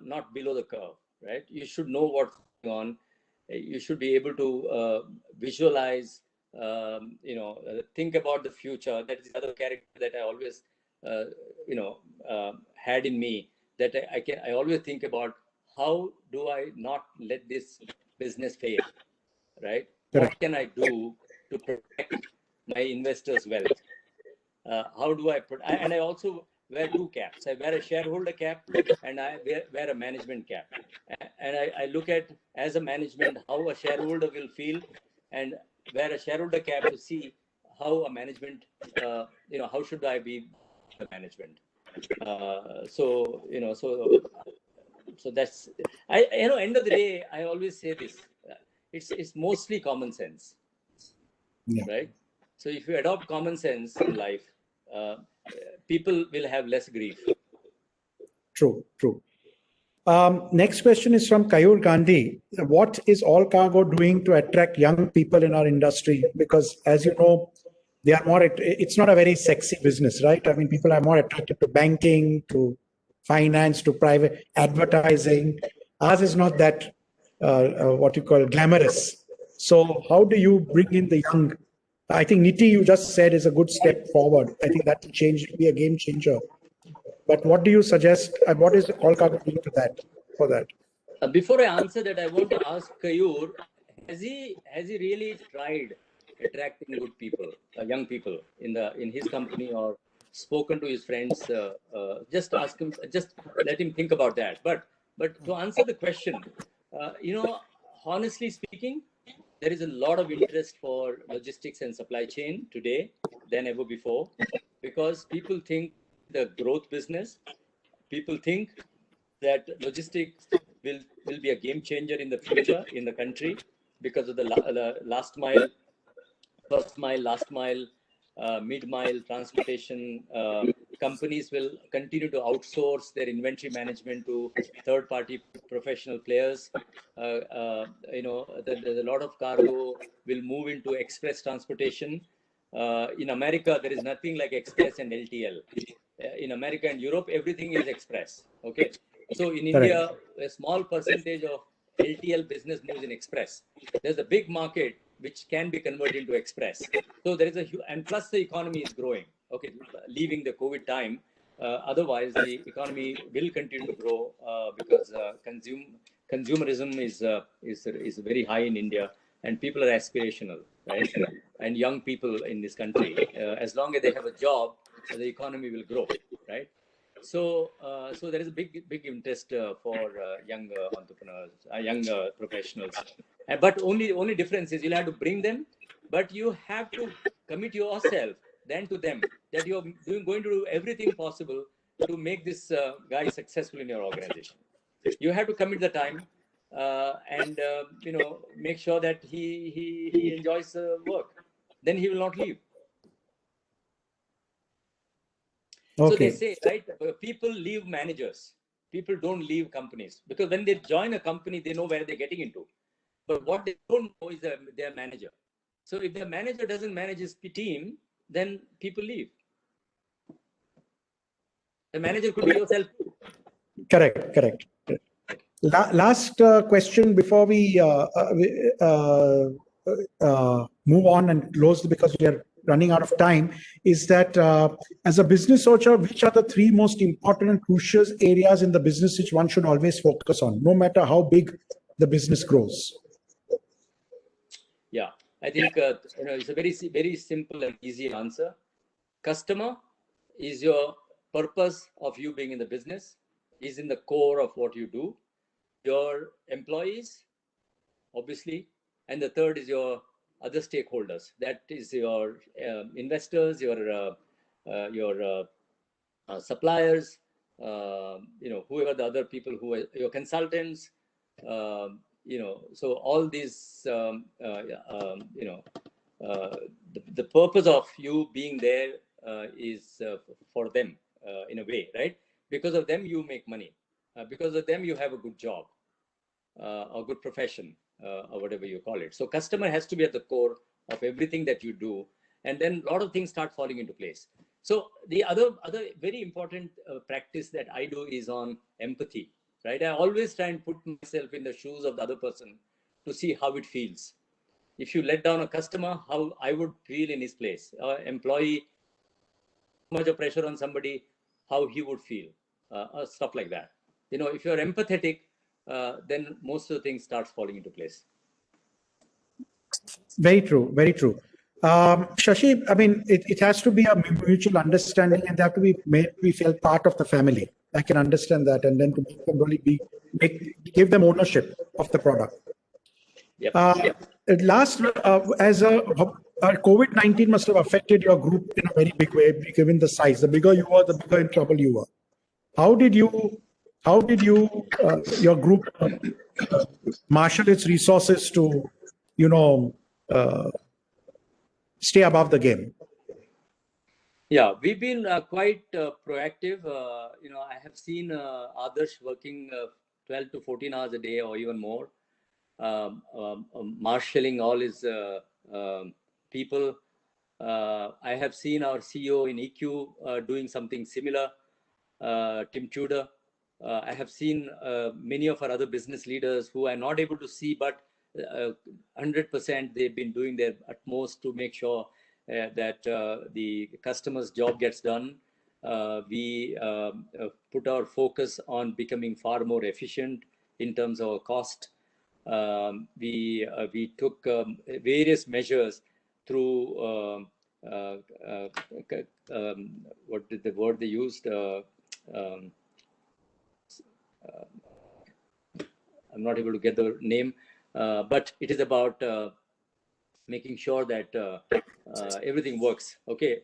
not below the curve, right? You should know what's going on. You should be able to visualize, think about the future. That is the other character that I always, had in me, that I always think about, how do I not let this business fail, right? What can I do to protect my investors' wealth? How do I and I also wear two caps. I wear a shareholder cap and I wear a management cap. And I look at, as a management, how a shareholder will feel, and wear a shareholder cap to see how a management, how should I be the management. So that's, end of the day, I always say this, it's mostly common sense, right? So if you adopt common sense in life, people will have less grief. True. Next question is from Kayur Gandhi. What is All Cargo doing to attract young people in our industry? Because as you know, They are more, it's not a very sexy business, right? I mean, people are more attracted to banking, to finance, to private advertising. Ours is not that, what you call glamorous. So how do you bring in the young? I think Niti, you just said, is a good step forward. I think that will change, be a game changer. But what do you suggest? And what is All Cargo doing to that, for that? Before I answer that, I want to ask Kayur, has he really tried attracting good people, young people in his company, or spoken to his friends? Just ask him, just let him think about that. But to answer the question, honestly speaking, there is a lot of interest for logistics and supply chain today than ever before, because people think the growth business. People think that logistics will be a game changer in the future in the country because of the last mile, first mile, last mile, mid mile transportation. Companies will continue to outsource their inventory management to third party professional players. There's a lot of cargo will move into express transportation. In America, there is nothing like express and LTL. In America and Europe, everything is express. Okay. So in India, a small percentage of LTL business moves in express. There's a big market which can be converted into express. So there is and plus the economy is growing. Okay, leaving the COVID time. Otherwise, the economy will continue to grow because consumerism is very high in India, and people are aspirational, right? And young people in this country, as long as they have a job, the economy will grow, right? So, so there is a big interest for young entrepreneurs, young professionals. But only difference is you'll have to bring them, but you have to commit yourself then to them that you're going to do everything possible to make this guy successful in your organization. You have to commit the time and make sure that he enjoys the work. Then he will not leave. So they say, right, people leave managers. People don't leave companies, because when they join a company, they know where they're getting into. But what they don't know is their manager. So if their manager doesn't manage his team, then people leave. The manager could be yourself too. Correct. Last question before we move on and close, because we are running out of time, is that as a business owner, which are the three most important and crucial areas in the business which one should always focus on, no matter how big the business grows? Yeah, I think it's a very simple and easy answer. Customer is your purpose of you being in the business, is in the core of what you do. Your employees, obviously, and the third is your other stakeholders. That is your investors, your suppliers, whoever the other people who are your consultants. So all these, the purpose of you being there is for them in a way, right? Because of them, you make money. Because of them, you have a good job, a good profession, or whatever you call it. So customer has to be at the core of everything that you do. And then a lot of things start falling into place. So the other very important practice that I do is on empathy, right? I always try and put myself in the shoes of the other person to see how it feels. If you let down a customer, how I would feel in his place. Employee, much of pressure on somebody, how he would feel, stuff like that. If you're empathetic, then most of the things starts falling into place. Very true. Shashi, I mean, it has to be a mutual understanding, and they have to be made we feel part of the family. I can understand that, and then to make them really give them ownership of the product. Yep. Last, as COVID-19 must have affected your group in a very big way, given the size. The bigger you were, the bigger in trouble you were. How did you, your group marshal its resources to, stay above the game? Yeah, we've been quite proactive. I have seen Adarsh working 12 to 14 hours a day or even more, marshalling all his people, I have seen our CEO in EQ doing something similar, Tim Tudor. I have seen many of our other business leaders who I'm not able to see, but 100% they've been doing their utmost to make sure that the customer's job gets done. We put our focus on becoming far more efficient in terms of our cost. We took various measures through what did the word they used? I'm not able to get the name, but it is about making sure that everything works. Okay,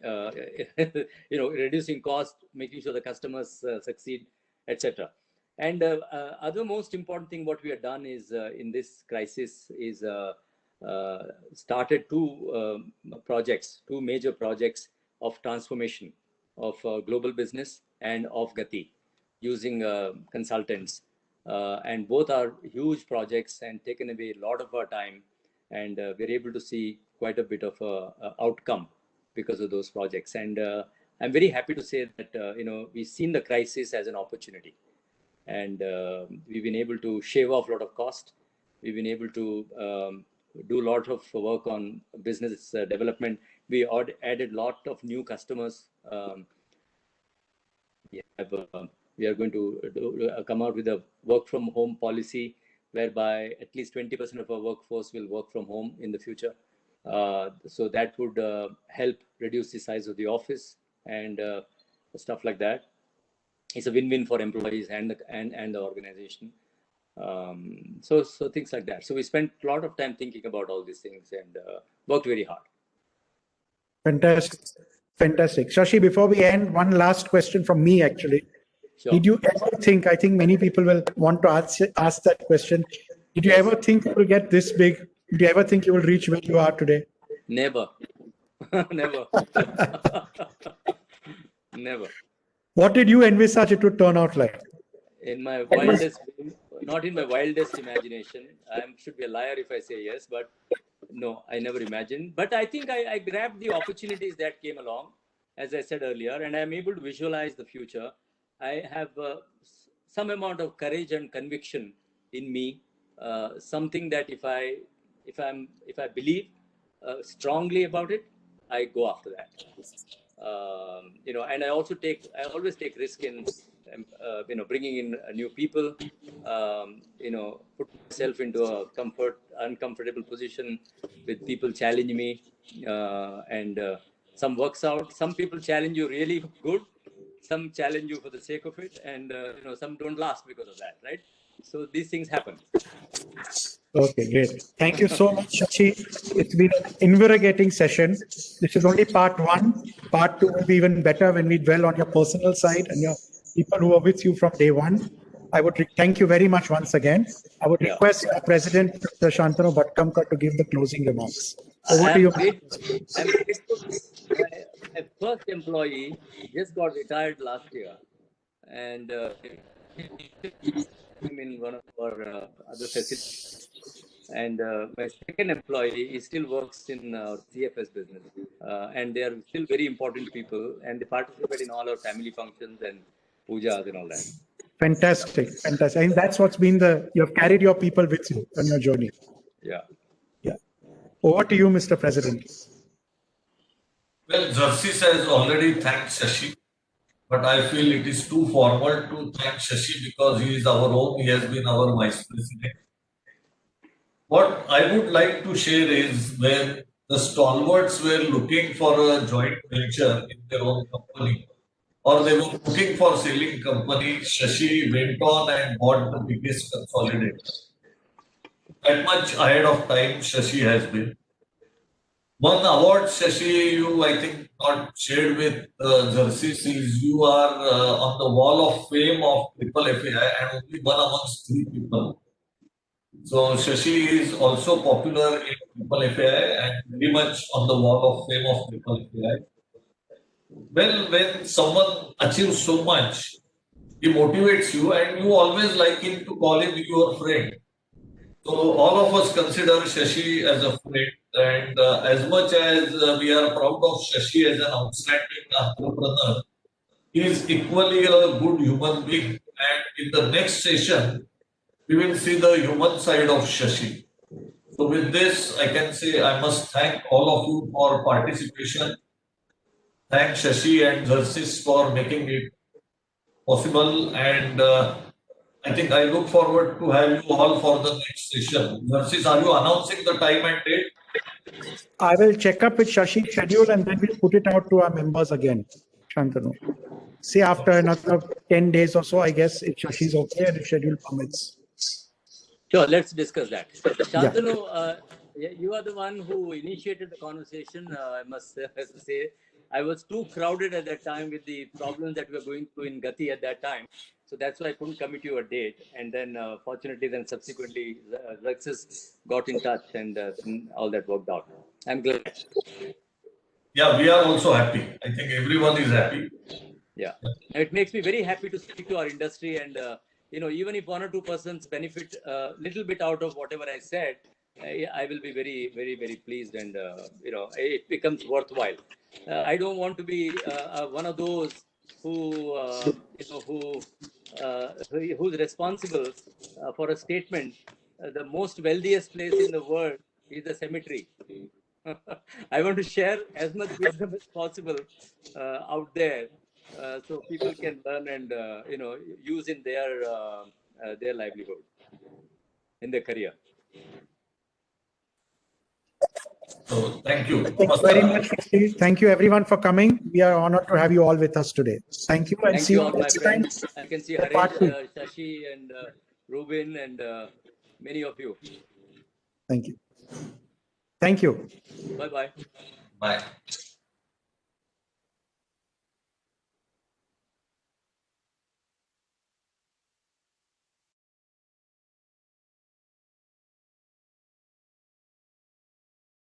reducing cost, making sure the customers succeed, etc. And other most important thing what we have done is in this crisis is started two major projects of transformation of global business and of Gati using consultants. And both are huge projects and taken away a lot of our time. And we're able to see quite a bit of outcome because of those projects. And I'm very happy to say that, we've seen the crisis as an opportunity. And we've been able to shave off a lot of cost. We've been able to do a lot of work on business development. We added a lot of new customers. We are going to come out with a work from home policy whereby at least 20% of our workforce will work from home in the future. So that would help reduce the size of the office and stuff like that. It's a win-win for employees and the organization. So things like that. So we spent a lot of time thinking about all these things and worked very hard. Fantastic. Shashi, before we end, one last question from me actually. Sure. Did you ever think, I think many people will want to ask that question, did you ever think you will get this big? Did you ever think you will reach where you are today? Never. Never. Never. What did you envisage it would turn out like? In my wildest, not in my wildest imagination. I should be a liar if I say yes, but no, I never imagined. But I think I grabbed the opportunities that came along, as I said earlier, and I'm able to visualize the future. I have some amount of courage and conviction in me, something that if I believe strongly about it, I go after that. And I always take risk in, bringing in new people, put myself into a uncomfortable position with people challenging me, and some works out. Some people challenge you really good. Some challenge you for the sake of it, and some don't last because of that, right? So these things happen. Okay, great. Thank you so much, Shashi. It's been an invigorating session. This is only part one. Part two will be even better when we dwell on your personal side and your people who are with you from day one. I would thank you very much once again. I would request our President, Mr. Shantanu Bhatkamkar, to give the closing remarks. Over to you. I'm grateful. My first employee just got retired last year, and in one of our other facilities. And my second employee, he still works in our CFS business, and they are still very important people, and they participate in all our family functions and pujas and all that. Fantastic. I think that's what's been you have carried your people with you on your journey. Yeah. Over to you, Mr. President. Well, Xerrxes has already thanked Shashi, but I feel it is too formal to thank Shashi because he is our own, he has been our Vice President. What I would like to share is when the stalwarts were looking for a joint venture in their own company, or they were looking for selling company, Shashi went on and bought the biggest consolidator. That much ahead of time Shashi has been. One award, Shashi, you I think not shared with Xerrxes is you are on the wall of fame of Triple FAI and only one amongst three people. So Shashi is also popular in Triple FAI and very much on the wall of fame of Triple FAI. Well, when someone achieves so much, he motivates you and you always like him to call him your friend. So all of us consider Shashi as a friend, and as much as we are proud of Shashi as an outstanding entrepreneur, he is equally a good human being. And in the next session, we will see the human side of Shashi. So with this, I can say I must thank all of you for participation. Thank Shashi and Xerrxes for making it possible, and I think I look forward to have you all for the next session. Xerrxes, are you announcing the time and date? I will check up with Shashi's schedule and then we'll put it out to our members again, Shantanu. See, after another 10 days or so, I guess, if Shashi's okay and if schedule permits. Sure, let's discuss that. Yeah. Shantanu, you are the one who initiated the conversation. I must say, I was too crowded at that time with the problems that we were going through in Gati at that time. So that's why I couldn't commit you a date. And then fortunately, then subsequently, Xerrxes got in touch and all that worked out. I'm glad. Yeah, we are also happy. I think everyone is happy. Yeah, it makes me very happy to speak to our industry, and even if one or two persons benefit a little bit out of whatever I said, I will be very, very, very pleased, and it becomes worthwhile. I don't want to be one of those who's responsible for a statement. The most wealthiest place in the world is the cemetery. I want to share as much wisdom as possible out there, so people can learn and use in their livelihood, in their career. So thank you. Thank you very much, Shashish. Thank you everyone for coming. We are honored to have you all with us today. Thank you and Thank see you you all, my next time. friends. I can see for Haresh, part two. Shashi, and Rubin, and many of you. Thank you. Thank you. Bye-bye. Bye.